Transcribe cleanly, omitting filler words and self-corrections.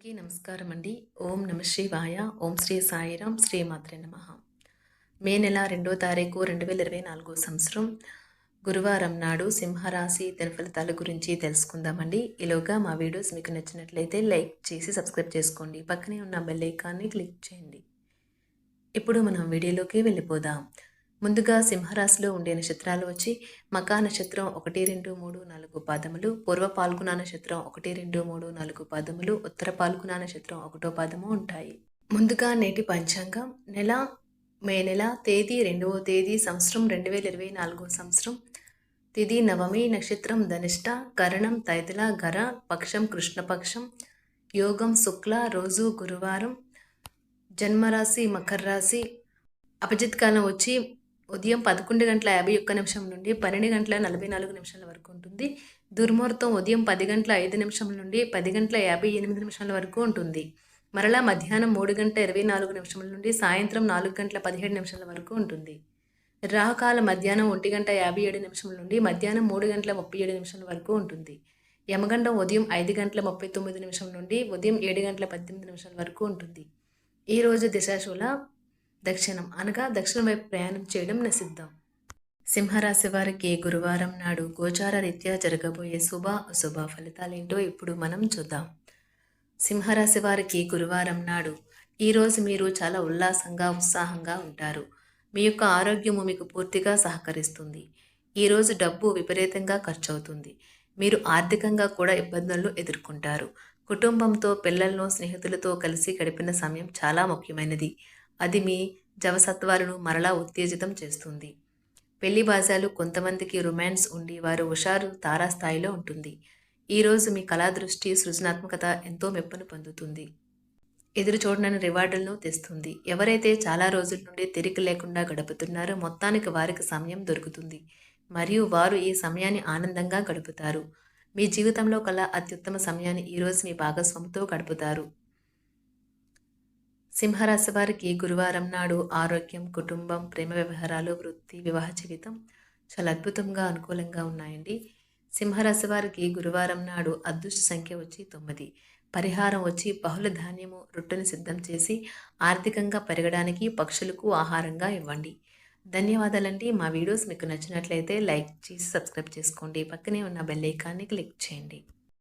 అందరికీ నమస్కారం అండి. ఓం నమ శివాయ. ఓం శ్రీ సాయిరాం. శ్రీ మాత్రే నమః. మే నెల 2వ తారీఖు 2024 సంవత్సరం గురువారం నాడు సింహరాశి దినఫలితాల గురించి తెలుసుకుందామండి. ఈలోగా మా వీడియోస్ మీకు నచ్చినట్లయితే లైక్ చేసి సబ్స్క్రైబ్ చేసుకోండి. పక్కనే ఉన్న బెల్ ఐకాన్ని క్లిక్ చేయండి. ఇప్పుడు మనం వీడియోలోకి వెళ్ళిపోదాం. ముందుగా సింహరాశిలో ఉండే నక్షత్రాలు వచ్చి మకా నక్షత్రం 1, 2, 3, 4 పాదములు, పూర్వ పాల్గుణ నక్షత్రం 1, 2, 3, 4 పాదములు, ఉత్తర పాల్గుణ నక్షత్రం 1వ పాదము ఉంటాయి. ముందుగా నేటి పంచాంగం మే నెల తేదీ 2వ తేదీ సంవత్సరం 2024 సంవత్సరం తిథి నవమి, నక్షత్రం ధనిష్ట, కరణం తైతుల, గర, పక్షం కృష్ణపక్షం, యోగం శుక్ల, రోజు గురువారం, జన్మరాశి మకర రాశి, అభిజిత్ కాలం వచ్చి ఉదయం 11:51 నుండి 12:44 వరకు ఉంటుంది. దుర్ముహూర్తం ఉదయం 10:05 నుండి 10:58 వరకు ఉంటుంది. మరలా మధ్యాహ్నం 3:24 నుండి సాయంత్రం 4:17 వరకు ఉంటుంది. రాహుకాలం మధ్యాహ్నం 1:57 నుండి మధ్యాహ్నం 3:37 వరకు ఉంటుంది. యమగండం ఉదయం 5:39 నుండి ఉదయం 7:18 వరకు ఉంటుంది. ఈరోజు దిశాశూల దక్షిణం అనగా దక్షిణం వైపు ప్రయాణం చేయడం నిషిద్ధం. సింహరాశి వారికి గురువారం నాడు గోచార రీత్యా జరగబోయే శుభ అశుభ ఫలితాలేంటో ఇప్పుడు మనం చూద్దాం. సింహరాశి వారికి గురువారం నాడు ఈరోజు మీరు చాలా ఉల్లాసంగా ఉత్సాహంగా ఉంటారు. మీ యొక్క ఆరోగ్యము మీకు పూర్తిగా సహకరిస్తుంది. ఈరోజు డబ్బు విపరీతంగా ఖర్చు అవుతుంది. మీరు ఆర్థికంగా కూడా ఇబ్బందులను ఎదుర్కొంటారు. కుటుంబంతో, పిల్లలను, స్నేహితులతో కలిసి గడిపిన సమయం చాలా ముఖ్యమైనది. అది మీ జవసత్వాలను మరలా ఉత్తేజితం చేస్తుంది. పెళ్లి బాజాలు కొంతమందికి రొమాన్స్ ఉండి వారు హుషారు తారాస్థాయిలో ఉంటుంది. ఈరోజు మీ కళా దృష్టి, సృజనాత్మకత ఎంతో మెప్పును పొందుతుంది. ఎదురు చూడని రివార్డులను తెస్తుంది. ఎవరైతే చాలా రోజుల నుండి తిరిగి లేకుండా గడుపుతున్నారో మొత్తానికి వారికి సమయం దొరుకుతుంది మరియు వారు ఈ సమయాన్ని ఆనందంగా గడుపుతారు. మీ జీవితంలో కల అత్యుత్తమ సమయాన్ని ఈరోజు మీ భాగస్వామితో గడుపుతారు. సింహరాశి వారికి గురువారం నాడు ఆరోగ్యం, కుటుంబం, ప్రేమ వ్యవహారాలు, వృత్తి, వివాహ జీవితం చాలా అద్భుతంగా అనుకూలంగా ఉన్నాయండి. సింహరాశి వారికి గురువారం నాడు అదృష్ట సంఖ్య వచ్చి 9. పరిహారం వచ్చి బహుళ ధాన్యము రొట్టెను సిద్ధం చేసి ఆర్థికంగా పెరగడానికి పక్షులకు ఆహారంగా ఇవ్వండి. ధన్యవాదాలండి. మా వీడియోస్ మీకు నచ్చినట్లయితే లైక్ చేసి సబ్స్క్రైబ్ చేసుకోండి. పక్కనే ఉన్న బెల్ ఐకాన్ని క్లిక్ చేయండి.